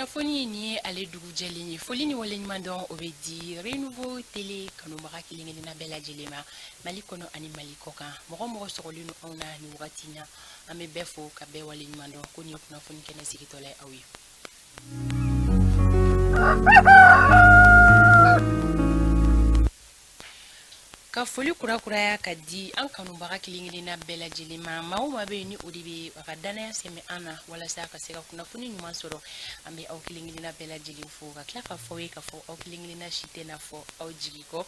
kunnafoni ni ale dugu jɛlen ye foli ni waleɲuman dɔn o bɛ di Renouveau Télé kanubaga kelen-kelenna bɛɛ lajɛlen ma Mali kɔnɔ ani Mali kɔkan mɔgɔ mɔgɔ sɔgɔlen no anw na ni wagati in na an bɛ bɛɛ fo ka bɛɛ waleɲuman dɔn ko nin ye kunnafoni kɛnɛ sigitɔla ye aw ye. Ka foli kurakuraya ka di an kanubaga kelen-kelenna bɛɛ lajɛlen ma maa o maa bɛ yen ni o de bɛ a ka danaya sɛmɛ an na walasa ka se ka kunnafoni ɲuman sɔrɔ an bɛ aw kelen-kelenna bɛɛ lajɛlen fo ka tila ka fɔ ye ka fɔ aw kelen-kelenna si tɛ n'a fɔ aw jigi kɔ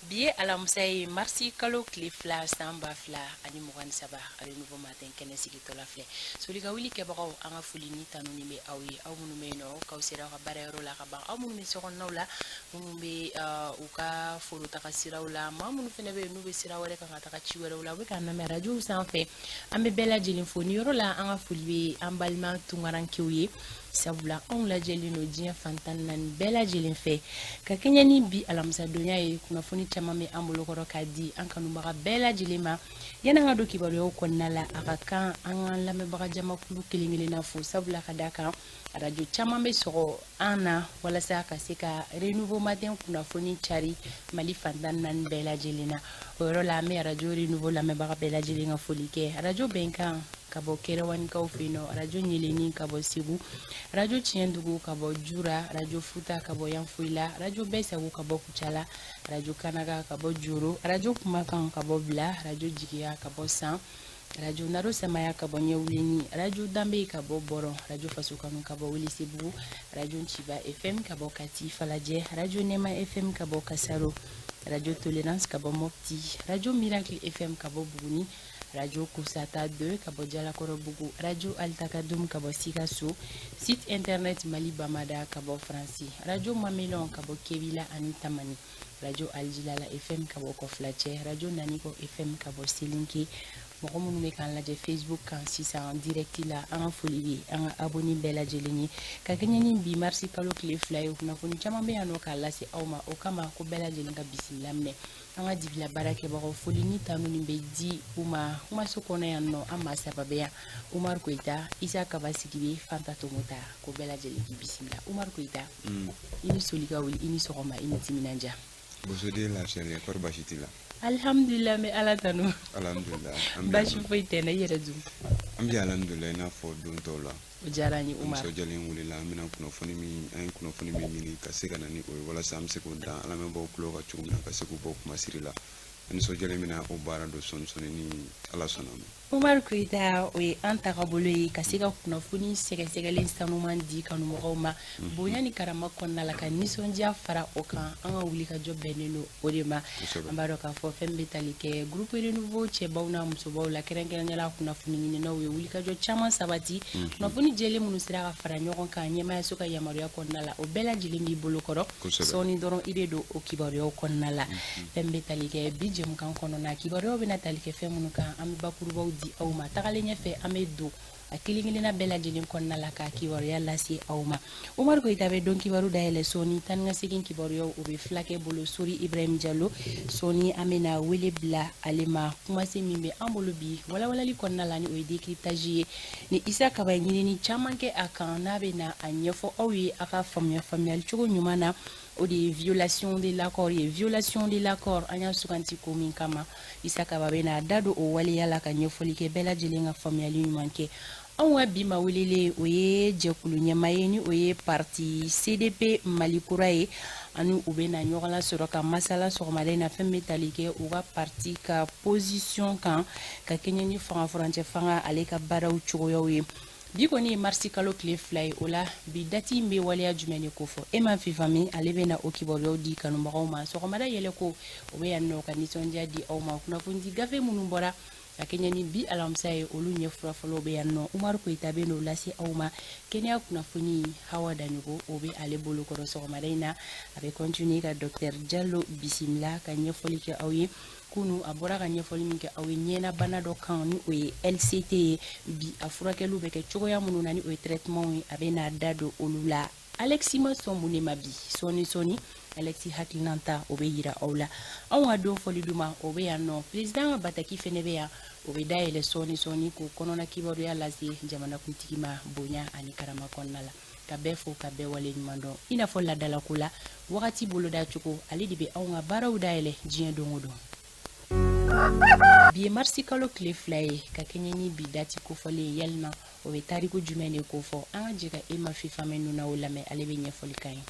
bi ye alamisa ye marisi kalo tile 2 san 2023 Renouveau Matin kɛnɛ sigitɔla filɛ solika wuli kɛbagaw an ka foli ni tanu ni bɛ aw ye aw minnu bɛ yen nɔ k'aw sera aw ka baarayɔrɔ la ka ban aw minnu bɛ sokɔnɔnaw la minnu bɛ u ka foro taga siraw la maa minnu fana bɛ yen n'u bɛ sira wɛrɛ kan ka taga ci wɛrɛw la u bɛ ka namɛ arajow sanfɛ an bɛ bɛɛ lajɛlen fo ni yɔrɔ la an ka foli bɛ an balima tunkarankew ye sabula anw lajɛlen no diɲɛ fantan naani bɛɛ lajɛlen fɛ ka kɛɲɛ ni bi alamisadonya ye kunnafoni caman bɛ an bolokɔrɔ ka di an kanubaga bɛɛ lajɛlen ma yan'an ka don kibaruyaw kɔnɔna la a ka kan an ka lamɛnbaga jamakulu kelen-kelenna fo sabula ka da kan arajo caman bɛ sɔgɔ an na walasa ka se ka Renouveau Matin kunnafoni cari Mali fantan naani bɛɛ lajɛlen na o yɔrɔ la an bɛ arajo Renouveau lamɛnbaga bɛɛ lajɛlen ka foli kɛ arajo bɛnkan ka bɔ Kɛrɛwanikaw fɛ yen nɔ arajo Ɲeleni ka bɔ Segu arajo Tiɲɛdugu ka bɔ Jura arajo Futa ka bɔ Yanfoyila arajo Bɛsago ka bɔ Kucala arajo Kanaga ka bɔ Joro arajo Kumakan ka bɔ Bila arajo Jigiya ka bɔ San radio Naro Samaya ka bɔ Ɲɛwuleni radio Danbe ka bɔ Bɔrɔn radio Fasokanu ka bɔ Welesebugu radio Ciba FM ka bɔ Kati Falajɛ radio Nema FM ka bɔ Kasaro radio Tolérance ka bɔ Mopti radio Miracle FM ka bɔ Buguni radio Kusata 2 ka bɔ Jalakɔrɔbugu radio Altakadum ka bɔ Sikaso site internet Mali Bamada ka bɔ Fransi radio Mamelon ka bɔ Kewila ani Tamani radio Aljilala FM ka bɔ Kɔflacɛ radio Naniko FM ka bɔ Selinke mɔgɔ minnu bɛ k'an lajɛ Facebook kan sisan direct la an ka foli bɛ an ka abonné bɛɛ lajɛlen ye ka kɛɲɛ ni bi marisi kalo tile 2 ye kunnafoni caman bɛ yan nɔ k'a lase aw ma o kama ko bɛɛ lajɛlen ka bisimila minɛ an ka dibila baarakɛbagaw foli ni tanu ni bɛ di u ma kumaso kɔnɔ yan nɔ an maa saba bɛ yan Umaru Koyita Isa Kaba Sidibe Fanta Tomota ko bɛɛ lajɛlen k'i bisimila Umaru Koyita i ni soli ka wuli i ni sɔgɔma i ni timinanja Bosode lafiyalen kɔri baasi t'i la alhamdulillah me ala tanu alhamdulillah baasi foyi tɛ ne yɛrɛ dun an bɛ alhamdulillah i n'a fɔ don tɔw la o diyara n ye Umaru muso jalen wulila an bɛna kunnafoni min ɲini ka se ka na ni o ye walasa an bɛ se k'o dan ala mɛnbaw tulo ka cogo min na ka se k'u bɔ kumasiri la nisɔnjalen bɛna o baara dɔ sɔni ni ala sɔnna ma Umaru Koyita o ye an tagabolo ye ka se ka kunnafoni sɛgɛsɛgɛlen sanuman di kanumɔgɔw ma bonya ni karama kɔnɔna la ka nisɔndiya fara o kan an ka wulikajɔ bɛnnen don o de ma an b'a dɔn k'a fɔ fɛn bɛ tali kɛ groupe Renouveau cɛbaw n'a musobaw la kɛrɛnkɛrɛnnenya kunnafoni ɲininaw ye wulikajɔ caman sabati kunnafoni jɛlen minnu sera ka fara ɲɔgɔn kan ɲɛmayaso ka yamaruya kɔnɔna la o bɛɛ lajɛlen b'i bolokɔrɔ sɔɔni dɔrɔn i bɛ don o kibaruyaw kɔnɔna la fɛn bɛ tali kɛ bi jɛmukan kɔnɔna kibaruyaw bɛna tali kɛ fɛn minnu kan an bɛ bakurubaw di aw ma tagalen ɲɛfɛ an bɛ don a kelen-kelenna bɛɛ lajɛlen kɔnɔna la ka kibaruya lase aw ma Umaru Koyita bɛ don kibaru dayɛlɛ sɔɔni tan ni ka segin kibaruyaw o bɛ filakɛ bolo Sori Ibrahim Diallo sɔɔni an bɛna wele bila ale ma kumase min bɛ an bolo bi walawalali kɔnɔna la ni o ye décryptage ye ni Isa Kaba ye ɲinini caman kɛ a kan n'a bɛna a ɲɛfɔ aw ye a ka faamuyali cogo ɲuman na o de ye violation de l'accord ye violation de l'accord an y'a suganti ko min kama Isa Kaba bɛna da don o waleya la ka ɲɛfɔli kɛ bɛɛ lajɛlen ka faamuyali ɲuman kɛ anw ka bi ma welele o ye jɛkulu ɲɛma ye ni o ye parti CDP Mali kura ye ani u bɛna ɲɔgɔn lasɔrɔ ka masala sɔgɔmada in na fɛn bɛ tali kɛ u ka parti ka position kan ka kɛɲɛ ni fanga furancɛ fanga ale ka baaraw cogoyaw ye bi kɔni ye marisi kalo tile 2 ye o la bi dati in bɛ waleya jumɛn de ko fɔ e ma fifa min ale bɛna o kibaruyaw di kanubagaw ma sɔgɔmada yɛlɛ ko o bɛ yan nɔ ka nisɔndiya di aw ma kunnafoni di gafe minnu bɔra ka kɛɲɛ ni bi alamisa ye olu ɲɛfura fɔlɔ bɛ yan nɔ Umaru Koyita bɛ n'o lase aw ma kɛnɛya kunnafoni Hawa Daɲogo o bɛ ale bolokɔrɔ sɔgɔmada in na a bɛ continuer ka Dr Diallo bisimila ka ɲɛfɔli kɛ aw ye kunu a bɔra ka ɲɛfɔli min kɛ aw ye ɲɛnabana dɔ kan ni o ye LCT ye bi a furakɛliw bɛ kɛ cogoya minnu na ni o ye traitement ye a bɛna da don olu la Alexis ma sɔn mun de ma bi sɔɔni Alexis hakilinanta o bɛ yira aw la anw ka don fɔli duma o bɛ yan nɔ président ka bataki fɛnɛ bɛ yan o bɛ dayɛlɛ sɔɔni k'o kɔnɔna kibaruya lase jamanakuntigi ma bonya ani karama kɔnɔna la ka bɛɛ fo ka bɛɛ wale ɲuman dɔn i n'a fɔ ladalako la wagati boloda cogo ale de bɛ anw ka baaraw dayɛlɛ diɲɛ don o don bi ye marisi kalo tile 2 ye ka kɛɲɛ ni bi dati kofɔlen yalima o bɛ tariku jumɛn de ko fɔ an ka jɛ ka Ema Fifa mɛn nuna o lamɛn ale bɛ ɲɛfɔli kan ye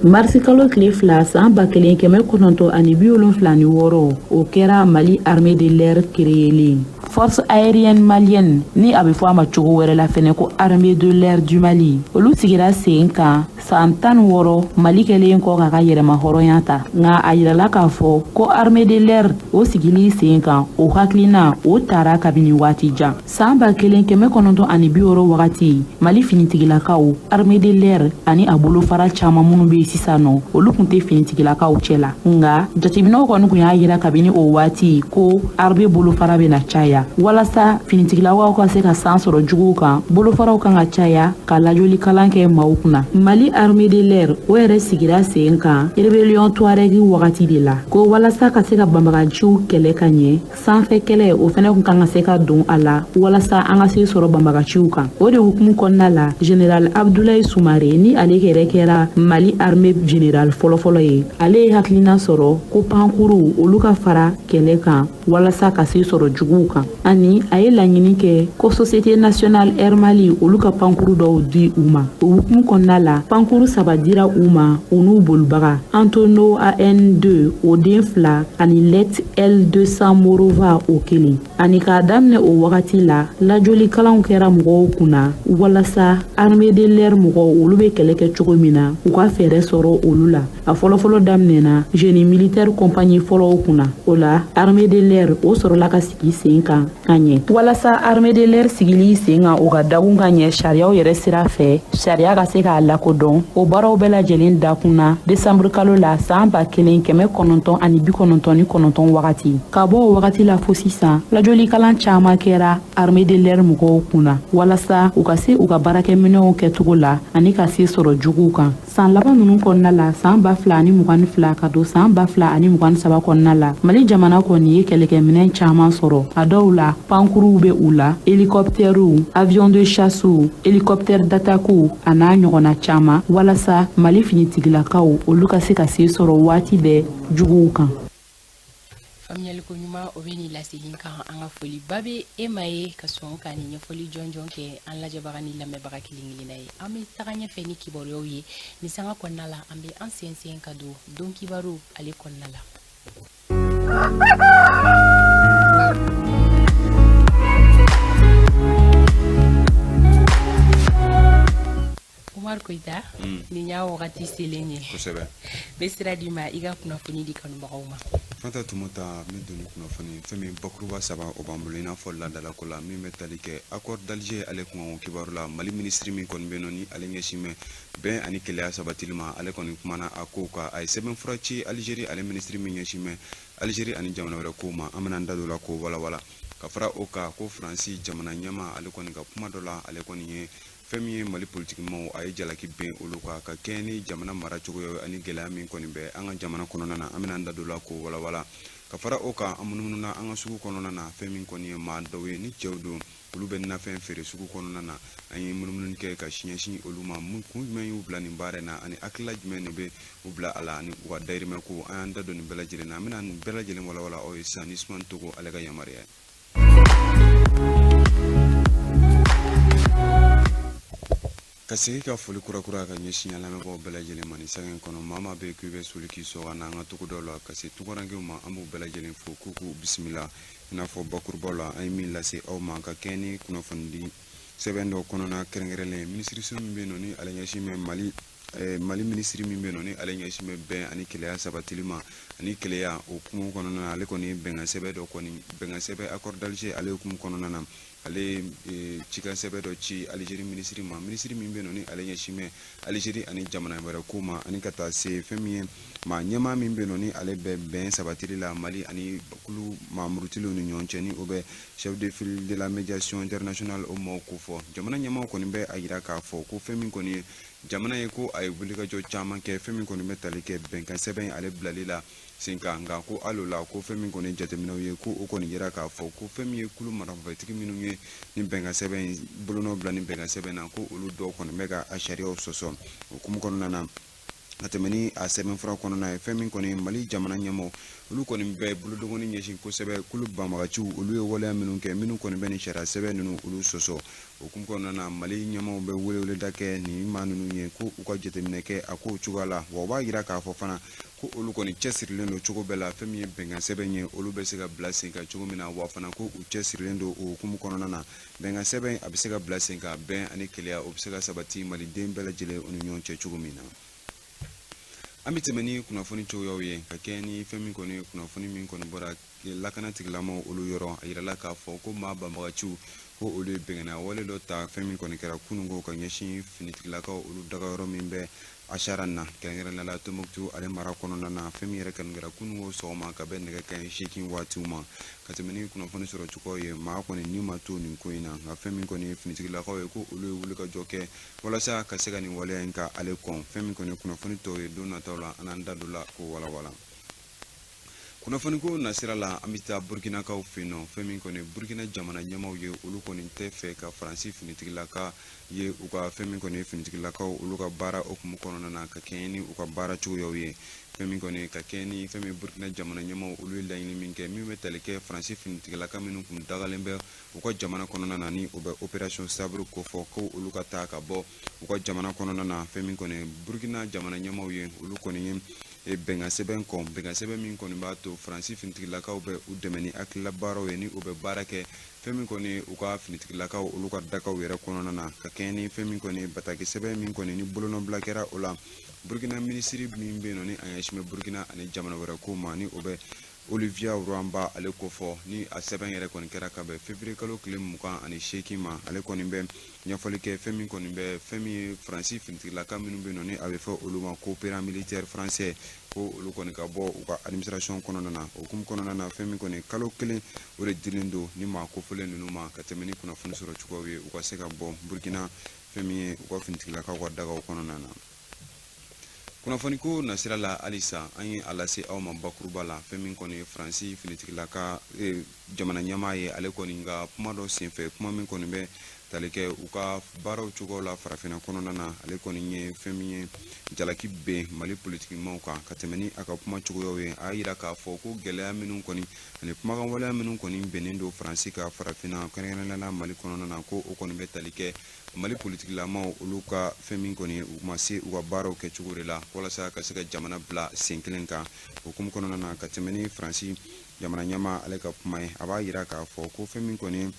marisi kalo tile 2 san 1976 o kɛra Mali armée de l'air créée force aérienne malienne ni a bɛ fɔ a ma cogo wɛrɛ la fɛnɛ ko armée de l'air du Mali olu sigira sen kan san 16 Mali kɛlen kɔ k'a ka yɛrɛma hɔrɔnya ta nka a yirala k'a fɔ ko armée de l'air o sigili sen kan o hakilina o taara kabini waati jan san 1960 wagati Mali finitigilakaw armée de l'air ani a bolofara caman minnu bɛ sisan nɔ olu tun tɛ finitigilakaw cɛ la nka jateminɛw kɔni kun y'a yira kabini o waati ko armée bolofara bɛna caya walasa finitigilakaw ka se ka san sɔrɔ juguw kan bolofaraw kan ka caya ka lajɔli kalan kɛ maaw kunna Mali armée de l'air o yɛrɛ sigira sen kan rébellion Touareg wagati de la ko walasa ka se ka banbaganciw kɛlɛ ka ɲɛ sanfɛ kɛlɛ o fɛnɛ kun kan ka se ka don a la walasa an ka se sɔrɔ banbaganciw kan o de hukumu kɔnɔna la général Abdoulaye Soumaré ni ale yɛrɛ kɛra Mali armée général fɔlɔfɔlɔ ye ale ye hakilina sɔrɔ ko pankuru olu ka fara kɛlɛ kan walasa ka se sɔrɔ juguw kan ani a ye laɲini kɛ ko société nationale air Mali olu ka pankuru dɔw di u ma o hukumu kɔnɔna la pankuru 3 dira u ma u n'u bolibaga Antonio AN2 o den 2 ani Let L200 Morova o 1 ani k'a daminɛ o wagati la lajɔli kalanw kɛra mɔgɔw kunna walasa armée de l'air mɔgɔw olu bɛ kɛlɛ kɛ cogo min na u ka fɛɛrɛ sɔrɔ olu la a fɔlɔfɔlɔ daminɛna génie militaire compagnie fɔlɔw kunna o la armée de l'air o sɔrɔla ka sigi sen kan ka ɲɛ walasa armée de l'air sigili sen kan o ka dagun ka ɲɛ sariyaw yɛrɛ sira fɛ sariya ka se k'a lakodɔn o baaraw bɛɛ lajɛlen dakunna décembre kalo la san 1999 wagati ka bɔ o wagati la fo sisan lajɔli kalan caman kɛra armée de l'air mɔgɔw kunna walasa u ka se u ka baarakɛminɛnw kɛcogo la ani ka se sɔrɔ juguw kan san laban ninnu kɔnɔna la san 2022 ka don san 2023 kɔnɔna la Mali jamana kɔni ye kɛlɛkɛminɛn caman sɔrɔ a dɔw la pankuruw bɛ u la hélicoptères avion de chasse hélicoptère d'attaque a n'a ɲɔgɔnna caman walasa Mali finitigilakaw olu ka se ka se sɔrɔ waati bɛɛ juguw kan faamuyali ko ɲuman o bɛ ni lasegin kan an ka foli ba bɛ Ema ye ka sɔn ka ni ɲɛfɔli jɔnjɔn kɛ an lajɛbaga ni lamɛnbaga kelen-kelenna ye an bɛ taga ɲɛfɛ ni kibaruyaw ye ni sanga kɔnɔna la an bɛ an sensɛn ka don don kibaru ale kɔnɔna la Umar Koita ni ɲa wagati selen ye kosɛbɛ bɛ sira di ma i ka kunnafoni di kanubagaw ma Fanta Tumota min doni kunnafoni fɛn min bakuruba 3 o b'an bolo i n'a fɔ ladalako la min bɛ tali kɛ accord d'Alger ale kuma o kibaru la Mali ministre min kɔni bɛ nɔ ni ale ɲɛsin bɛ bɛn ani keleya sabatili ma ale kɔni kumana a kow kan a ye sɛbɛnfura ci Algérie ale ministre min ɲɛsin bɛ Algérie ani jamana wɛrɛ kow ma an bɛna an da don la ko walawala ka fara o kan ko Faransi jamana ɲɛma ale kɔni ka kuma dɔ la ale kɔni ye fɛn min ye Mali politikimaaw a ye jalaki bɛn olu kan ka kɛ ni jamana maracogo ye ani gɛlɛya min kɔni bɛ an ka jamana kɔnɔna na an bɛna an da don la ko walawala ka fara o kan an munumunu an ka sugu kɔnɔna na fɛn min kɔni ye maa dɔw ye ni cɛw don olu bɛ nafɛn feere sugu kɔnɔna na an ye munumunu kɛ ka siɲɛsin olu ma mun kun jumɛn y'u bila nin baara in na ani hakilila jumɛn de bɛ u bila a la ani u ka dayirimɛ ko an y'an da don nin bɛɛ lajɛlen na an bɛna nin bɛɛ lajɛlen walawala aw ye sisan ni Usmane Togo ale ka yamaruya ye ka segi ka foli kurakura ka ɲɛsin an lamɛnbagaw bɛɛ lajɛlen ma nin sanga in kɔnɔ maa maa bɛ k'i bɛ soli k'i sɔgɔ n'an ka togodaw la ka se tunkarankɛw ma an b'u bɛɛ lajɛlen fo k'u k'u bisimila i n'a fɔ bakurubaw la an ye min lase aw ma ka kɛ ni kunnafonidi sɛbɛn dɔ kɔnɔna kɛrɛnkɛrɛnlen minisiriso min bɛ yen nɔ ni ale ɲɛsin bɛ Mali ministre min bɛ yen nɔ ni ale ɲɛsin bɛ bɛn ani keleya sabatili ma ani keleya o hukumu kɔnɔna na ale kɔni ye bɛnkan sɛbɛn dɔ kɔni bɛnkan sɛbɛn accord d'Alger ale hukumu kɔnɔna na ale cikan sɛbɛn dɔ ci Algérie ministre ma ministre min bɛ yen nɔ ni ale ɲɛsin bɛ Algérie ani jamana wɛrɛ ko ma ani ka taa se fɛn min ye ma ɲɛma min bɛ nɔ ni ale bɛ bɛn sabatili la Mali ani kulu mamurutilu ni ɲɔgɔn cɛ ni o bɛ chef de file de la médiation internationale o mɔgɔw ko fɔ jamana ɲɛmaw kɔni bɛ a yira k'a fɔ ko fɛn min kɔni ye jamana ye ko a ye wulikajɔ caman kɛ fɛn min kɔni bɛ tali kɛ bɛnkan sɛbɛn ale bilali la sen kan nka ko hali o la ko fɛn min kɔni jateminɛw ye ko o kɔni yira k'a fɔ ko fɛn min ye kulu marafatigi minnu ye ni bɛnkan sɛbɛn bolonɔ bila ni bɛnkan sɛbɛn na ko olu dɔw kɔni bɛ ka a sariyaw sɔsɔ o hukumu kɔnɔna na a tɛmɛ ni a sɛbɛnfura kɔnɔna ye fɛn min kɔni Mali jamana ɲɛmaaw olu kɔni bɛ bolodogoni ɲɛsin kosɛbɛ kulu banbagaciw olu ye waleya minnu kɛ minnu kɔni bɛ ni sariya sɛbɛn ninnu olu sɔsɔ o hukumu kɔnɔna na Mali ɲɛmaaw bɛ weleweleda kɛ nin maa ninnu ye ko u ka jateminɛ kɛ a kow cogoya la wa u b'a yira k'a fɔ fana ko olu kɔni cɛsirilen don cogo bɛɛ la fɛn min ye bɛnkan sɛbɛn ye olu bɛ se ka bila sen kan cogo min na wa fana ko u cɛsirilen don o hukumu kɔnɔna na bɛnkan sɛbɛn a bɛ se ka bila sen kan bɛn ani keleya o bɛ se ka sabati maliden bɛɛ lajɛlen u ni ɲɔgɔn cɛ cogo min na. An bɛ tɛmɛ ni kunnafoni cogoyaw ye ka kɛ ni fɛn min kɔni kunnafoni min kɔni bɔra lakana tigilamɔgɔw olu yɔrɔ a yirala k'a fɔ ko maa banbagaciw ko olu ye bɛngɛnna wale dɔ ta fɛn min kɔni kɛra kununko ka ɲɛsin finitigilakaw olu dagayɔrɔ min bɛ Acharan na kɛrɛnkɛrɛnnenya la Tombouctou ale mara kɔnɔna na fɛn min yɛrɛ kɔni kɛra kununko sɔgɔma ka bɛn nɛgɛ kanɲɛ 8 waatiw ma ka tɛmɛ ni kunnafoni sɔrɔ cogoyaw ye maa kɔni ni ma to nin ko in na nka fɛn min kɔni ye finitigilakaw ye ko olu ye wulikajɔ kɛ walasa ka se ka nin waleya in ka ale kɔn fɛn min kɔni kunnafoni tɔw ye don nataw la an da don la ko walawala. Kunnafoni ko nasira la an bɛ taa Burkinakaw fɛ yen nɔ fɛn min kɔni Burkina jamana ɲɛmaaw ye olu kɔni tɛ fɛ ka Faransi finitigilaka ye u ka fɛn min kɔni ye finitigilakaw olu ka baara hukumu kɔnɔna na ka kɛɲɛ ni u ka baara cogoyaw ye fɛn min kɔni ka kɛɲɛ ni fɛn min Burkina jamana ɲɛmaaw olu ye laɲini min kɛ min bɛ tali kɛ Faransi finitigilaka minnu kun dagalen bɛ u ka jamana kɔnɔna na ni o bɛ opération Sabre ko fɔ ko olu ka taa ka bɔ u ka jamana kɔnɔna na fɛn min kɔni Burkina jamana ɲɛmaaw ye olu kɔni ye bɛnkan sɛbɛn kɔn bɛnkan sɛbɛn min kɔni b'a to Faransi finitigilakaw bɛ u dɛmɛ ni hakilila baaraw ye ni u bɛ baara kɛ fɛn min kɔni u ka finitigilakaw olu ka dakaw yɛrɛ kɔnɔna na ka kɛɲɛ ni fɛn min kɔni bataki sɛbɛn min kɔni ni bolonɔbila kɛra o la Burkina minisiri min bɛ yen nɔ ni a ɲɛsin bɛ Burkina ani jamana wɛrɛ ko ma ni o bɛ Olivier Ruamba ale ko fɔ ni a sɛbɛn yɛrɛ kɔni kɛra ka bɛn février kalo tile 28 ma ale kɔni bɛ ɲɛfɔli kɛ fɛn min kɔni bɛ fɛn min ye Faransi finitigilaka minnu bɛ yen nɔ ni a bɛ fɔ olu ma ko opéra militaire français ko olu kɔni ka bɔ u ka administration kɔnɔna na o hukumu kɔnɔna na fɛn min kɔni kalo kelen o de dilen don ni maa kofɔlen ninnu ma ka tɛmɛ ni kunnafoni sɔrɔ cogoyaw ye u ka se ka bɔ Burkina fɛn min ye u ka finitigilakaw ka dagaw kɔnɔna na. Kunnafoni ko nasira la halisa an ye a lase aw ma bakuruba la fɛn min kɔni Faransi finitigilaka jamana ɲɛmaa ye ale kɔni ka kuma dɔ senfɛ kuma min kɔni bɛ tali kɛ u ka baaraw cogoyaw la farafinna kɔnɔna na ale kɔni ye fɛn min ye jalaki bɛn Mali politikimaaw kan ka tɛmɛ ni a ka kuma cogoyaw ye a yira k'a fɔ ko gɛlɛya minnu kɔni ani kumakan waleya minnu kɔni bɛnnen don Faransi ka farafinna kɛrɛnkɛrɛnnenya Mali kɔnɔna na ko o kɔni bɛ tali kɛ Mali politikilamaw olu ka fɛn min kɔni u ma se u ka baaraw kɛ cogo de la walasa ka se ka jamana bila sen kelen kan o hukumu kɔnɔna na ka tɛmɛ ni Faransi jamana ɲɛmaa ale ka kuma ye a b'a yira k'a fɔ ko fɛn min kɔni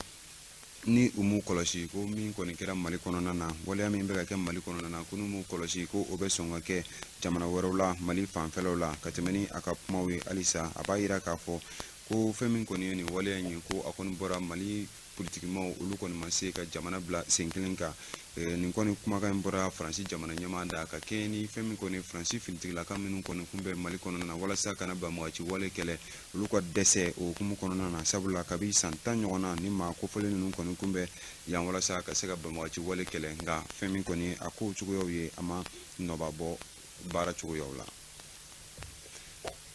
ni u m'u kɔlɔsi ko min kɔni kɛra Mali kɔnɔna na waleya min bɛ ka kɛ Mali kɔnɔna na ko n'u m'u kɔlɔsi ko o bɛ sɔn ka kɛ jamana wɛrɛw la Mali fanfɛlaw la ka tɛmɛ ni a ka kumaw ye halisa a b'a yira k'a fɔ ko fɛn min kɔni ye nin waleya in ye ko a kɔni bɔra Mali politikimaaw olu kɔni ma se ka jamana bila sen kelen kan nin kɔni kumakan in bɔra Faransi jamana ɲɛmaa da ka kɛɲɛ ni fɛn min kɔni Faransi finitigilaka minnu kɔni kun bɛ Mali kɔnɔna na walasa kana banbagaci wale kɛlɛ olu ka dɛsɛ o hukumu kɔnɔna na sabula kabi san 10 ɲɔgɔn na ni maa kofɔlen ninnu kɔni kun bɛ yan walasa ka se ka banbagaci wale kɛlɛ nka fɛn min kɔni a kow cogoyaw ye a ma nɔba bɔ baara cogoyaw la.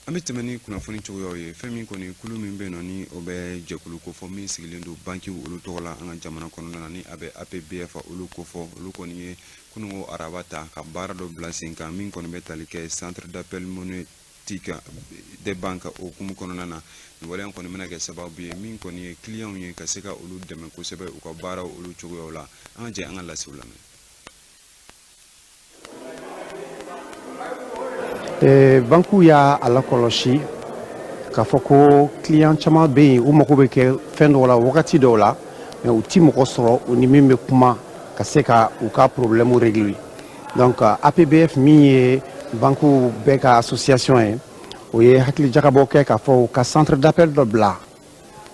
An bɛ tɛmɛ ni kunnafoni cogoyaw ye fɛn min kɔni kulu min bɛ yen nɔ ni o bɛ jɛkulu kofɔ min sigilen don bankiw olu tɔgɔ la an ka jamana kɔnɔna na ni a bɛ APBF olu kofɔ olu kɔni ye kununko araba ta ka baara dɔ bila sen kan min kɔni bɛ tali kɛ centre d'appel monétique des banques o hukumu kɔnɔna na nin waleya kɔni bɛna kɛ sababu ye min kɔni ye clients ye ka se ka olu dɛmɛ kosɛbɛ u ka baaraw olu cogoyaw la an ka jɛ an ka lasiw lamɛn. Banku y'a ala kɔlɔsi k'a fɔ ko client caman bɛ yen u mago bɛ kɛ fɛn dɔw la wagati dɔw la mais u ti mɔgɔ sɔrɔ u ni min bɛ kuma ka se ka u ka problème régler donc APBF min ye banku bɛɛ ka association ye o ye hakili jagabɔ kɛ k'a fɔ u ka centre d'appel dɔ bila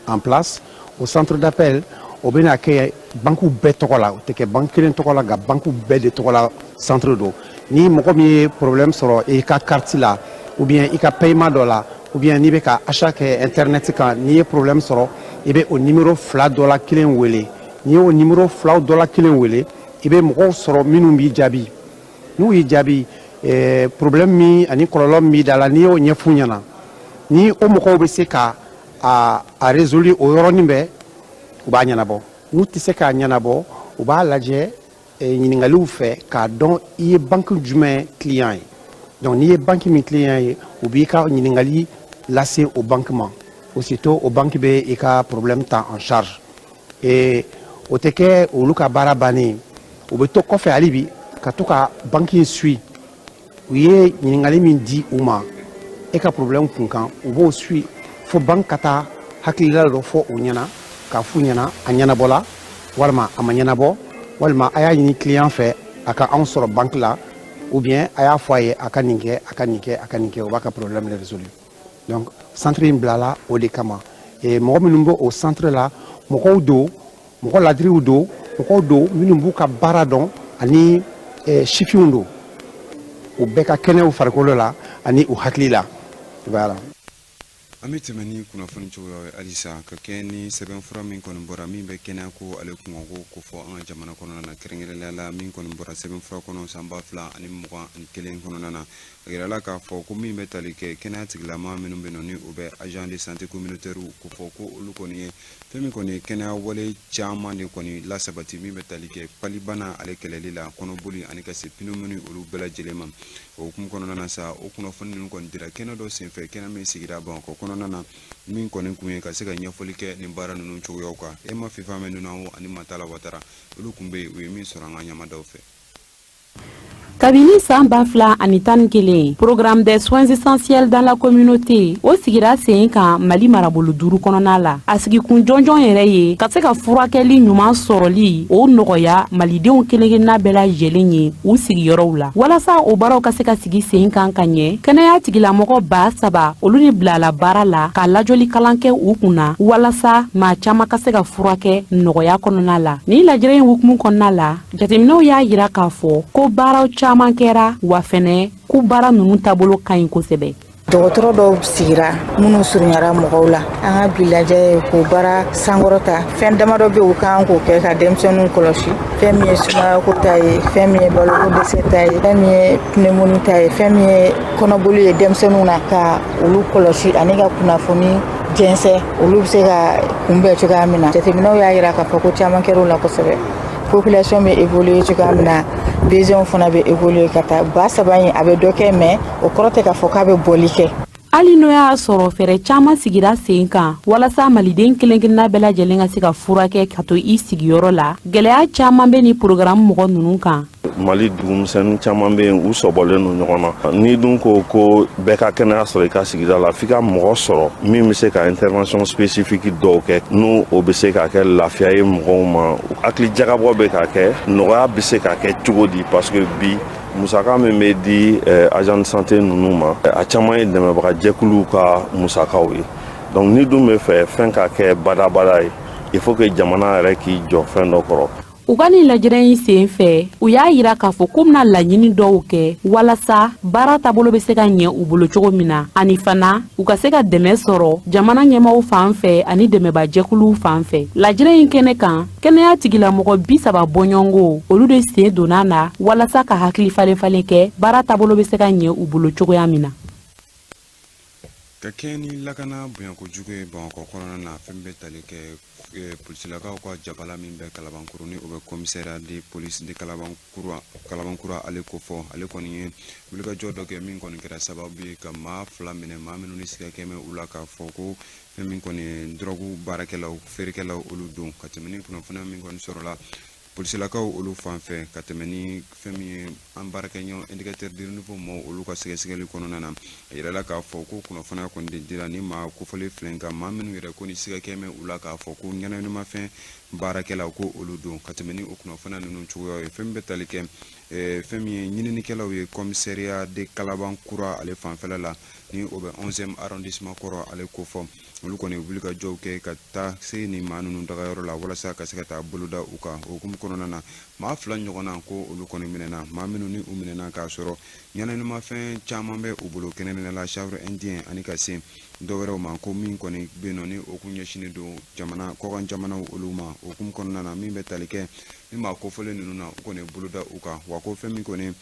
en place o centre d'appel o bɛna kɛ banku bɛɛ tɔgɔ la o tɛ kɛ banque kelen tɔgɔ la nka banku bɛɛ de tɔgɔ la centre do ni mɔgɔ min ye problème sɔrɔ e ka carte la ou bien i ka paiement dɔ la ou bien n'i bɛ ka achat kɛ internet kan n'i ye problème sɔrɔ i bɛ o numéro 2 dɔ la kelen wele n'i y'o numéro 2 dɔ la kelen wele i bɛ mɔgɔw sɔrɔ minnu b'i jaabi n'u y'i jaabi problème min ani kɔlɔlɔ min b'i da la n'i y'o ɲɛf'u ɲɛna ni o mɔgɔw bɛ se ka a résoudre o yɔrɔnin bɛɛ u b'a ɲɛnabɔ n'u tɛ se k'a ɲɛnabɔ u b'a lajɛ ɲininkaliw fɛ k'a dɔn i ye banque jumɛn client ye donc n'i ye banque min client ye u b'i ka ɲininkali lase o banque ma aussitôt o banque bɛ i ka problème ta en charge et o tɛ kɛ olu ka baara bannen u bɛ to kɔfɛ hali bi ka to ka banque in suit u ye ɲininkali min di u ma e ka problème kun kan u b'o suit fo banque ka taa hakilila dɔ fɔ u ɲɛna k'a f'u ɲɛna a ɲɛnabɔla walima a ma ɲɛnabɔ walima a y'a ɲini client fɛ a ka anw sɔrɔ banque la ou bien a y'a fɔ a ye a ka nin kɛ a ka nin kɛ a ka nin kɛ o b'a ka problème le résoudre donc centre in bilala o de kama mɔgɔ minnu bɛ o centre la mɔgɔw don mɔgɔ ladiriw don mɔgɔw don minnu b'u ka baara dɔn ani sifinw don u bɛɛ ka kɛnɛw farikolo la ani u hakili la voilà. An bɛ tɛmɛ ni kunnafoni cogoyaw ye halisa ka kɛ ni sɛbɛnfura min kɔni bɔra min bɛ kɛnɛya ko ale kungo ko fɔ an ka jamana kɔnɔna na kɛrɛnkɛrɛnnenya la min kɔni bɔra sɛbɛnfura kɔnɔ san 2021 kɔnɔna na a yirala k'a fɔ ko min bɛ tali kɛ kɛnɛya tigilama minnu bɛ nɔ ni o bɛ agent de santé communautaire ko fɔ ko olu kɔni ye fɛn min kɔni ye kɛnɛya wale caman de kɔni lasabati min bɛ tali kɛ palibana ale kɛlɛli la kɔnɔboli ani ka se pneumonie olu bɛɛ lajɛlen ma o hukumu kɔnɔna na sa o kunnafoni ninnu kɔni dira kɛnɛ dɔ senfɛ kɛnɛ min sigira Bamakɔ kɔnɔna na min kɔni kun ye ka se ka ɲɛfɔli kɛ nin baara ninnu cogoyaw kan Emma Fifa Mɛndunawo ani Matala Watara olu kun bɛ u ye min sɔrɔ an ka ɲamadaw fɛ. Kabini san 2011 programme des soins essentiels dans la communauté o sigira sen kan Mali marabolo 5 kɔnɔna la a sigi kun jɔnjɔn yɛrɛ ye ka se ka furakɛli ɲuman sɔrɔli o nɔgɔya malidenw kelenkelenna bɛɛ lajɛlen ye u sigiyɔrɔw la walasa o baaraw ka se ka sigi sen kan ka ɲɛ kɛnɛya tigilamɔgɔ 3,000 olu ni bilala baara la ka lajɔli kalan kɛ u kunna walasa maa caman ka se ka furakɛ nɔgɔya kɔnɔna la ni lajɛrɛ in hukumu kɔnɔna la jateminɛw y'a yira k'a fɔ ko baaraw caman kɛra wa fɛnɛ ku baara ninnu taabolo ka ɲi kosɛbɛ. Dɔgɔtɔrɔ dɔw sigira minnu surunyara mɔgɔw la an ka bi lajɛ k'o baara sankɔrɔta fɛn damadɔ bɛ u kan k'o kɛ ka denmisɛnninw kɔlɔsi fɛn min ye sumayako ta ye fɛn min ye baloko dɛsɛ ta ye fɛn min ye pneumonie ta ye fɛn min ye kɔnɔboli ye denmisɛnninw na ka olu kɔlɔsi ani ka kunnafoni jɛnsɛ olu bɛ se ka kunbɛn cogoya min na jateminɛw y'a jira k'a fɔ ko caman kɛra o la kosɛbɛ population bɛ évoluer cogoya min na besoin fana bɛ évoluer ka taa 3,000 in a bɛ dɔ kɛ mais o kɔrɔ tɛ k'a fɔ k'a bɛ bɔli kɛ. hali n'o y'a sɔrɔ fɛɛrɛ caman sigira sen kan walasa maliden kelenkelenna bɛɛ lajɛlen ka se ka furakɛ ka to i sigiyɔrɔ la gɛlɛya caman bɛ ni programme mɔgɔ ninnu kan. Mali dugumisɛnnin caman bɛ yen u sɔbɔlen don ɲɔgɔn na n'i dun ko bɛɛ ka kɛnɛya sɔrɔ i ka sigida la f'i ka mɔgɔ sɔrɔ min bɛ se ka intervention spécifique dɔw kɛ n'o o bɛ se ka kɛ lafiya ye mɔgɔw ma hakili jagabɔ bɛ ka kɛ nɔgɔya bɛ se ka kɛ cogo di parce que bi musaka min bɛ di agent de santé ninnu ma a caman ye dɛmɛbaga jɛkuluw ka musakaw ye donc n'i dun bɛ fɛ fɛn ka kɛ badabada ye il faut que jamana yɛrɛ k'i jɔ fɛn dɔ kɔrɔ. U ka nin lajɛrɛ in sen fɛ u y'a yira k'a fɔ k'u bɛna laɲini dɔw kɛ walasa baara taabolo bɛ se ka ɲɛ u bolo cogo min na ani fana u ka se ka dɛmɛ sɔrɔ jamana ɲɛmaaw fan fɛ ani dɛmɛbajɛkuluw fan fɛ lajɛrɛ in kɛnɛ kan kɛnɛya tigilamɔgɔ 30 bɔɲɔgɔnko olu de sen donna na walasa ka hakili falen kɛ baara taabolo bɛ se ka ɲɛ u bolo cogoya min na. Ka kɛ ni lakana bonya kojugu ye Bamakɔ kɔnɔna na fɛn bɛ tali kɛ polisilakaw ka jabala min bɛ Kalabankuru ni o bɛ commissariat de police de Kalabankura ale ko fɔ ale kɔni ye wulikajɔ dɔ kɛ min kɔni kɛra sababu ye ka maa 2 minɛ maa minnu ni siga kɛmɛ u la k'a fɔ ko fɛn min kɔni ye drogue baarakɛlaw feerekɛlaw olu don ka tɛmɛ ni kunnafoniya min kɔni sɔrɔla polisilakaw olu fan fɛ ka tɛmɛ ni fɛn min ye an baarakɛɲɔgɔn indicateur de niveau mɔgɔw olu ka sɛgɛsɛgɛli kɔnɔna na a yirala k'a fɔ ko kunnafoniya kɔni de dira ni maa kofɔlen filɛ kan maa minnu yɛrɛ ko ni siga kɛmɛ u la k'a fɔ ko ɲɛnaminimafɛn baarakɛlaw ko olu don ka tɛmɛ ni o kunnafoniya ninnu cogoyaw ye fɛn bɛ tali kɛ fɛn min ye ɲininikɛlaw ye commissariat de Kalaban kura ale fanfɛla la ni o bɛ 11e arrondissement kɔrɔ ale ko fɔ olu kɔni wuli ka jɔw kɛ ka taa se ni maa ninnu dagayɔrɔ la walasa ka se ka taa boloda u kan o hukumu kɔnɔna na maa 2 ɲɔgɔnna ko olu kɔni minɛna maa minnu ni u minɛna k'a sɔrɔ ɲɛnaminimafɛn caman bɛ u bolo kɛnɛrɛnnɛ la chanvre indien ani ka se dɔwɛrɛw ma ko min kɔni bɛ yen nɔ ni o kun ɲɛsinnen don jamana kɔkan jamanaw olu ma o hukumu kɔnɔna na min bɛ tali kɛ ni maa kofɔlen ninnu na u kɔni boloda u kan wa ko fɛn min kɔni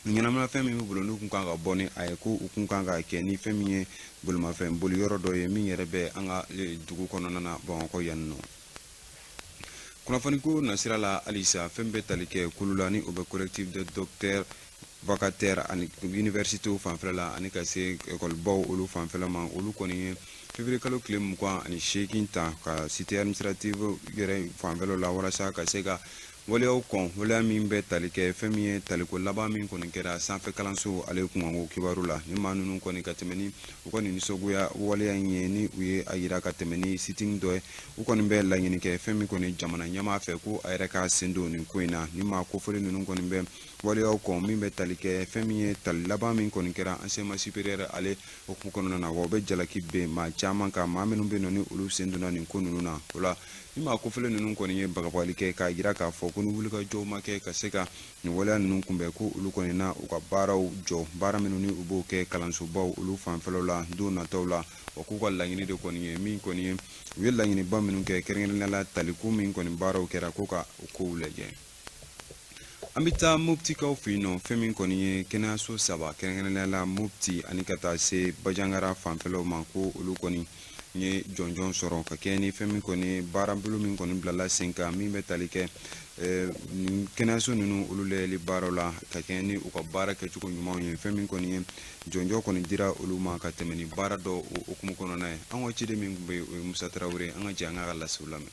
ɲɛnaminimafɛn min b'u bolo n'u kun kan ka bɔ ni a ye ko u kun kan ka kɛ ni fɛn min ye bolimafɛn boli yɔrɔ dɔ ye min yɛrɛ bɛ an ka dugu kɔnɔna na Bamakɔ yan nɔ kunnafoni ko nasira la halisa fɛn bɛ tali kɛ kulu la ni o bɛ collectif de docteurs vacataires ani universités fanfɛla la ani ka se écolebaw olu fanfɛla ma olu kɔni ye février kalo tile 28 ta ka cité administrative yɛrɛ fanfɛla la walasa ka se ka waleyaw kɔn waleya min bɛ tali kɛ fɛn min ye taliko laban min kɔni kɛra sanfɛ kalanso ale kunkanko kibaru la ni maa ninnu kɔni ka tɛmɛ ni u kɔni nisɔngoya waleya in ye ni u ye a yira ka tɛmɛ ni sitting dɔ ye u kɔni bɛ laɲini kɛ fɛn min kɔni jamana ɲɛmaa fɛ ko a yɛrɛ ka sen don nin ko in na ni maa kofɔlen ninnu kɔni bɛ waleyaw kɔn min bɛ tali kɛ fɛn min ye tali laban min kɔni kɛra enseignement supérieur ale hukumu kɔnɔna na wa o bɛ jalaki bɛn maa caman kan maa minnu bɛ yen nɔ ni olu sen donna nin ko ninnu na o la ni maa kofɔlen ninnu kɔni ye bagabali kɛ k'a yira k'a fɔ ko ni wulikajɔw ma kɛ ka se ka nin waleya ninnu kunbɛn ko olu kɔni na u ka baaraw jɔ baara minnu ni u b'o kɛ kalansobaw olu fanfɛlaw la don nataw la wa k'u ka laɲini de kɔni ye min kɔni ye u ye laɲiniba minnu kɛ kɛrɛnkɛrɛnnenya la taliku min kɔni baaraw kɛra ko ka o kow lajɛ an bɛ taa moptikaw fɛ yen nɔ fɛn min kɔni ye kɛnɛyaso 3 kɛrɛnkɛrɛnnenya la mopti ani ka taa se bajangara fanfɛlaw ma ko olu kɔni ye jɔnjɔn sɔrɔ ka kɛ ni fɛn min kɔni baarabolo min kɔni bilala sen kan min bɛ tali kɛ kɛnɛyaso ninnu olu lajɛli baaraw la ka kɛ ni u ka baara kɛcogo ɲumanw ye fɛn min kɔni ye jɔnjɔn kɔni dira olu ma ka tɛmɛ ni baara dɔ o hukumu kɔnɔna ye an ka ciden min tun bɛ yen o ye Musa Tarawele an ka jɛ an ka lasew lamɛn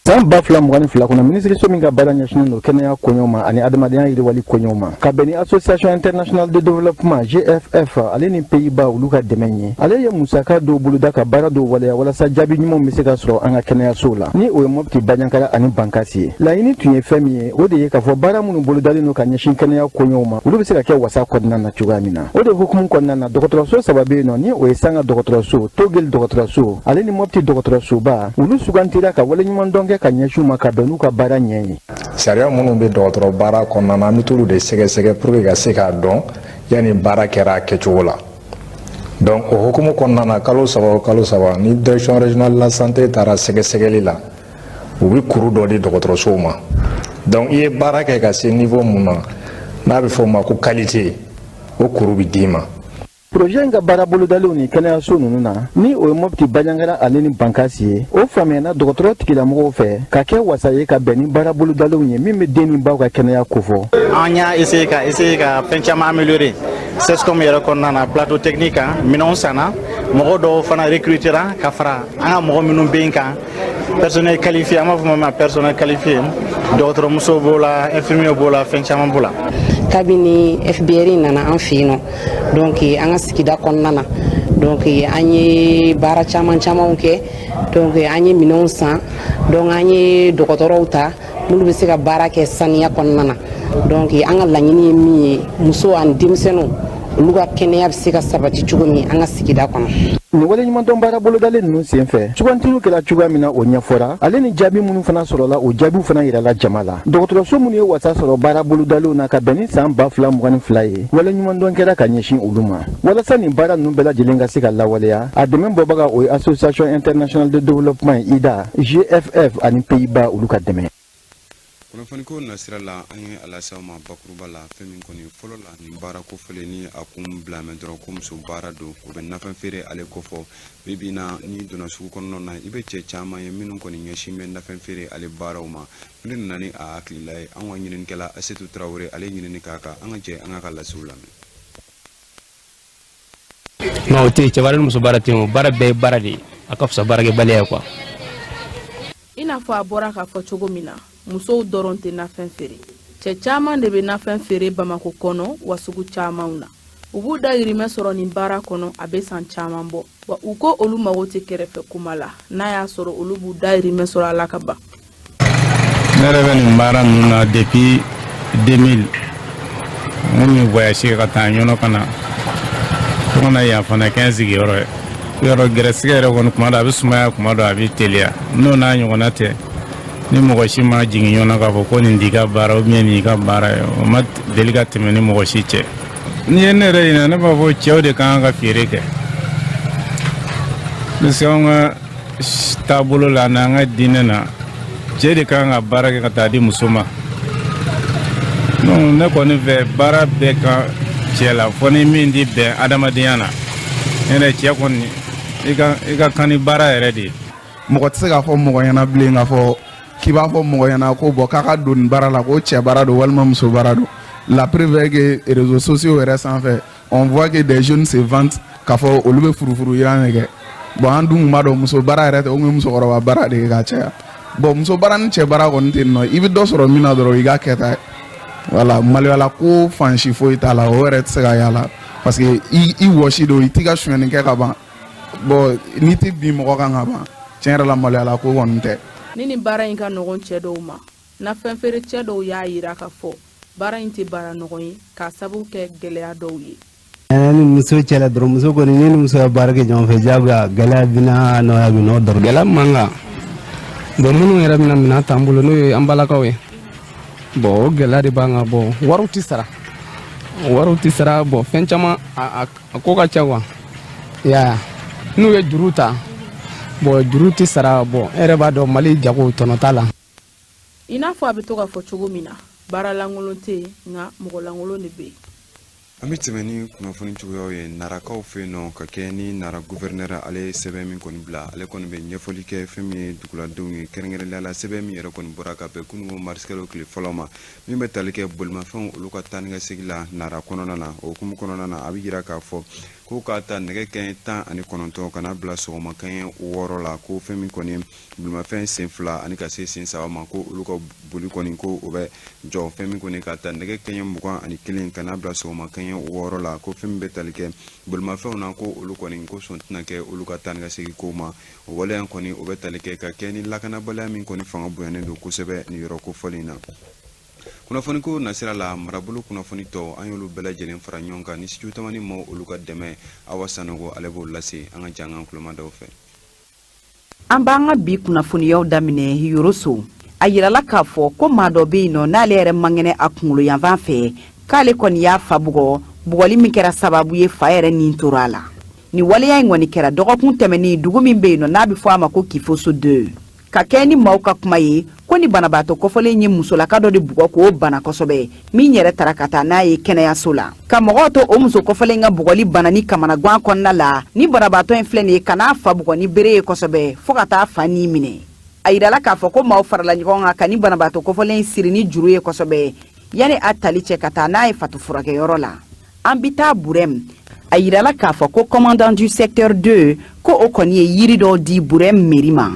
san 2022 kɔnɔ minisiriso min ka baara ɲɛsinnen don kɛnɛya koɲɛw ma ani adamadenya yiriwali koɲɛw ma ka bɛn ni association internationale de développement GFF ale ni Pays-Bas olu ka dɛmɛ ye ale ye musaka dɔw boloda ka baara dɔw waleya walasa jaabi ɲumanw bɛ se ka sɔrɔ an ka kɛnɛyasow la ni o ye Mopti Baɲankara ani Bankasi ye laɲini tun ye fɛn min ye o de ye k'a fɔ baara minnu bolodalen don ka ɲɛsin kɛnɛya koɲɛw ma olu bɛ se ka kɛ wasa kɔnɔna na cogoya min na o de hukumu kɔnɔna na dɔgɔtɔrɔso 3 bɛ yen nɔ ni o ye Sanga dɔgɔtɔrɔso Togel dɔgɔtɔrɔso ale ni Mopti dɔgɔtɔrɔsoba olu sugantira ka waleɲuman dɔn kɛ ka ɲɛsin ma ka bɛn n'u ka baara ɲɛ ye sariya minnu bɛ dɔgɔtɔrɔ baara kɔnɔna na an bɛ t'olu de sɛgɛsɛgɛ pour que ka se k'a dɔn yanni baara kɛra a kɛcogo la donc o hukumu kɔnɔna na kalo 3 ni direction régionale de la santé taara sɛgɛsɛgɛli la u bɛ kuru dɔ di dɔgɔtɔrɔsow ma donc i ye baara kɛ ka se niveau mun na n'a bɛ fɔ o ma ko qualité o kuru bɛ d'i ma projet in ka baara bolodaliw ni kɛnɛyaso ninnu na ni o ye Mopti Baɲankara ale ni Bankasi ye o faamuyana dɔgɔtɔrɔ tigilamɔgɔw fɛ ka kɛ wasa ye ka bɛn ni baara bolodaliw ye min bɛ den ni baw ka kɛnɛya kofɔ an y'a essayer ka fɛn caman améliorer CESCOM yɛrɛ kɔnɔna na plateau technique kan minɛnw sanna mɔgɔ dɔw fana recrutera ka fara an ka mɔgɔ minnu bɛ yen kan personnel qualifié an b'a fɔ ma personnel qualifié dɔgɔtɔrɔmuso b'o la infirmier b'o la fɛn caman b'o la kabini FBR nana an fɛ yen nɔ donc an ka sigida kɔnɔna na donc an ye baara caman kɛ donc an ye minɛnw san donc an ye dɔgɔtɔrɔw ta minnu bɛ se ka baara kɛ saniya kɔnɔna na donc an ka laɲini ye min ye muso ani denmisɛnninw olu ka kɛnɛya bɛ se ka sabati cogo min an ka sigida kɔnɔ ni waleɲumandɔn baara bolodalen ninnu senfɛ sugantiliw kɛra cogoya min na o ɲɛfɔra ale ni jaabi minnu fana sɔrɔla o jaabiw fana yirala jama la dɔgɔtɔrɔso minnu ye wasa sɔrɔ baara bolodaliw na ka bɛn ni san 2022 ye waleɲumandɔn kɛra ka ɲɛsin olu ma walasa nin baara ninnu bɛɛ lajɛlen ka se ka lawaleya a dɛmɛ bɔbaga o ye association internationale de développement IDA GFF ani Pays-Bas olu ka dɛmɛ kunnafoniko nasira la an ye alasaw ma bakuruba la fɛn min kɔni fɔlɔ la nin baara kofɔlen ni a kun bila mɛ dɔrɔn ko muso baara don o bɛ nafɛn feere ale kɔfɔ bibi na ni donna sugu kɔnɔna na i bɛ cɛ caman ye minnu kɔni ɲɛsin bɛ nafɛn feere ale baaraw ma ne nana ni a hakilila ye an ka ɲininikɛla Asetu Tarawele ale ɲinini k'a kan an ka jɛ an ka lasew lamɛn non o tɛ yen cɛbara ni muso baara tɛ yen o baara bɛɛ ye baara de ye a ka fisa baarakɛbaliya ye quoi i n'a fɔ a bɔra k'a fɔ cogo min na musow dɔrɔn tɛ nafɛn feere cɛ caman de bɛ nafɛn feere Bamako kɔnɔ wa sugu camanw na u b'u dahirimɛ sɔrɔ nin baara kɔnɔ a bɛ san caman bɔ wa u ko olu mago tɛ kɛrɛfɛ kuma la n'a y'a sɔrɔ olu b'u dahirimɛ sɔrɔ a la ka ban. Ne yɛrɛ bɛ nin baara ninnu na depuis 2000 n kun bɛ voyage ka taa ɲɔnɔ ka na fo ka na yan fana kɛ n sigiyɔrɔ ye yɔrɔ gɛrɛsɛgɛ yɛrɛ kɔni kuma dɔ a bɛ sumaya kuma dɔ a bɛ teliya n'o n'a ɲɔgɔnna tɛ ni mɔgɔ si ma jigin ɲɔgɔn k'a fɔ ko nin t'i ka baara ou bien nin y'i ka baara ye o ma deli ka tɛmɛ ni mɔgɔ si cɛ. N'i ye ne yɛrɛ ɲininka ne b'a fɔ cɛw de kan ka feere kɛ parce que anw ka taabolo la n'an ka diinɛ na cɛ de kan ka baara kɛ ka taa di muso ma. Ne kɔni fɛ baara bɛɛ ka cɛ la fɔ ni min tɛ bɛn adamadenya na ne cɛ kɔni i ka kan ni baara yɛrɛ de ye. Mɔgɔ tɛ se k'a fɔ mɔgɔ ɲɛna bilen k'a fɔ k'i b'a fɔ mɔgɔ ɲɛna ko bɔn k'a ka don nin baara la ko cɛ baara don walima muso baara don. La preuve est que réseaux sociaux yɛrɛ sanfɛ on voit que des jeunes se vantent k'a fɔ olu bɛ furufuru yiran de kɛ. Bon an dun b'a dɔn muso baara yɛrɛ tɛ o kun ye musokɔrɔba baara de ye ka caya. Bon muso baara ni cɛ baara kɔni tɛ yen nɔ i bɛ dɔ sɔrɔ min na dɔrɔn i ka kɛta ye. Voilà maloyala ko fan si foyi t'a la o yɛrɛ tɛ se ka yala parce que i wɔsi don i t'i ka sonyɛni kɛ ka ban bon n'i tɛ bin mɔgɔ kan ka ban tiɲɛ yɛrɛ la maloyala ko kɔni tɛ. Ni nin baara in ka nɔgɔn cɛ dɔw ma na fɛn feere cɛ dɔw y'a yira ka fɔ baara in tɛ baara nɔgɔn ye k'a sababu kɛ gɛlɛya dɔw ye. Ni muso cɛla dɔrɔn muso kɔni ni muso ye baara kɛ ɲɔgɔn fɛ jagoya gɛlɛya bɛna nɔgɔya bɛ n'o dɔrɔn. Gɛlɛya man kan bon minnu yɛrɛ bɛna minɛn t'an bolo n'o ye an balakaw ye bon o gɛlɛya de b'an kan bon wariw tɛ sara bon fɛn caman a ko ka ca wa ya n'u ye juru ta bon juru tɛ sara bon e yɛrɛ b'a dɔn Mali jago tɔnɔ t'a la. I n'a fɔ a bɛ to ka fɔ cogo min na baara lankolon tɛ yen nka mɔgɔ lankolon de bɛ yen. An bɛ tɛmɛ ni kunnafoni cogoyaw ye narakaw fɛ yen nɔ ka kɛ ni nara gouverneur ale ye sɛbɛn min kɔni bila ale kɔni bɛ ɲɛfɔli kɛ fɛn min ye duguladenw ye kɛrɛnkɛrɛnnenya la sɛbɛn min yɛrɛ kɔni bɔra ka bɛn kununko marisikalo tile fɔlɔ ma min bɛ tali kɛ bolimafɛnw olu ka taa ni ka segin la nara kɔnɔna na o hukumu kɔnɔna na a bɛ yira k'a fɔ ko k'a ta nɛgɛ kanɲɛ 19 ka n'a bila sɔgɔma kanɲɛ 6 la ko fɛn min kɔni bolimafɛn sen 2 ani ka se sen 3 ma ko olu ka boli kɔni ko o bɛ jɔ fɛn min kɔni k'a ta nɛgɛ kanɲɛ 21 ka n'a bila sɔgɔma kanɲɛ 6 la ko fɛn min bɛ tali kɛ bolimafɛnw na ko olu kɔni ko sɔn tɛna kɛ olu ka taa ni ka segin ko ma o waleya kɔni o bɛ tali kɛ ka kɛ ni lakanabaliya min kɔni fanga bonyanen don kosɛbɛ nin yɔrɔ kofɔli in na. Kunnafoni ko nasira la marabolo kunnafoni tɔ an y'olu bɛɛ lajɛlen fara ɲɔgɔn kan ni studio tamani ma olu ka dɛmɛ Awa Sanogo ale b'o lase an ka jangan kulomadaw fɛ. An b'an ka bi kunnafoniyaw daminɛ Yoroso a yirala k'a fɔ ko maa dɔ bɛ yen nɔ n'ale yɛrɛ mangɛnɛ a kunkolo yanfan fɛ k'ale kɔni y'a fa bugɔ bugɔli min kɛra sababu ye fa yɛrɛ nin tora a la. Ni waleya in kɔni kɛra dɔgɔkun tɛmɛnen dugu min bɛ yen nɔ n'a bɛ fɔ a ma ko Kifoso 2 ka kɛ ni maaw ka kuma ye ko ni banabaatɔ kɔfɔlen ye musolaka dɔ de bugɔ k'o bana kosɛbɛ min yɛrɛ tara ka taa n'a ye kɛnɛyaso la ka mɔgɔw to o muso kɔfɔlen ka bugɔli bana ni kamanagan kɔnɔna la ni banabaatɔ in filɛ nin ye kan'a fa bugɔ ni bere ye kosɛbɛ fo ka taa fa ni minɛ a yirala k'a fɔ ko maaw farala ɲɔgɔn kan ka ni banabaatɔ kɔfɔlen siri ni juru ye kosɛbɛ yani a tali cɛ ka taa n'a ye fatu furakɛyɔrɔ la an bi taa Burɛm a yirala k'a fɔ ko commandant du secteur 2 ko o kɔni ye yiri dɔ di Burɛm mairie ma.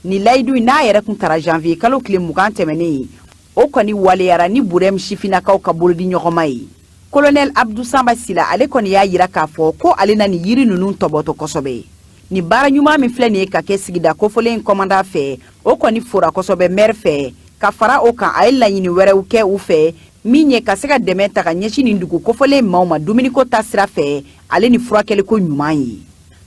Ni layidu n'a yɛrɛ kun tara janvier kalo tile 20 tɛmɛnen o kɔni waleyara ni Burɛm sifinakaw ka bolodi ɲɔgɔnma ye. Colonel Abdou Samba Sila ale kɔni y'a yira k'a fɔ ko ale na ni yiri ninnu tɔbɔtɔ kosɛbɛ. Ni baara ɲuman min filɛ nin ye ka kɛ sigida kofɔlen commandant fɛ o kɔni fora kosɛbɛ maire fɛ ka fara o kan a ye laɲini wɛrɛw kɛ u fɛ min ye ka se ka dɛmɛ ta ka ɲɛsin nin dugu kofɔlen maaw ma dumuniko ta sira fɛ ale ni furakɛliko ɲuman ye.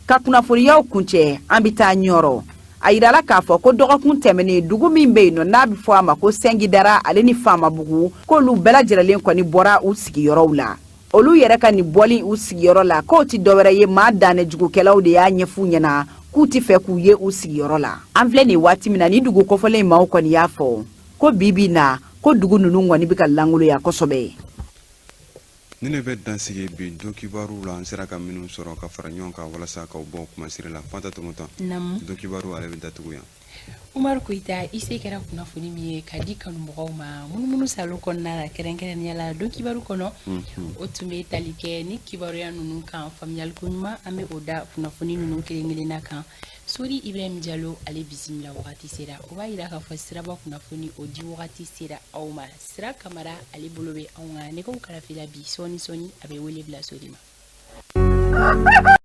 Ka kunnafoniyaw kuncɛ an bɛ taa Ɲɔrɔ. A yirala k'a fɔ ko dɔgɔkun tɛmɛnen dugu min bɛ yen nɔ n'a bɛ fɔ a ma ko Sɛngidara ale ni Faamabugu k'olu bɛɛ lajɛlen kɔni bɔra u sigiyɔrɔw la. Olu yɛrɛ ka nin bɔli u sigiyɔrɔ la k'o tɛ dɔwɛrɛ ye maa danɛjugukɛlaw de y'a ɲɛfu ɲɛna k'u tɛ fɛ k'u ye u sigiyɔrɔ la. An filɛ nin waati min na ni dugu kɔfɔlen maaw kɔni y'a fɔ ko bibi na ko dugu ninnu kɔni bɛ ka langoloya kosɛbɛ. Ni ne bɛ dansigi bi do kibaru la an sera ka minnu sɔrɔ ka fara ɲɔgɔn kan walasa k'aw bɔ kumasiri la Fanta Tonton. Do kibaru ale bɛ datugu yan. Umar Koita i se kɛra kunnafoni min ye ka di kanumɔgɔw ma munumunu salon kɔnɔna la kɛrɛnkɛrɛnnenya la do kibaru kɔnɔ o tun bɛ tali kɛ ni kibaruya ninnu kan faamuyaliko ɲuman an bɛ o da kunnafoni ninnu kelen-kelenna kan Sori Ibrahim Diallo ale bisimila wagati sera o b'a yira k'a fɔ siraba kunnafoni o di wagati sera aw ma Sira Kamara ale bolo bɛ anw ka nɛgɛw karafe la bi sɔɔni a bɛ wele bila Sori ma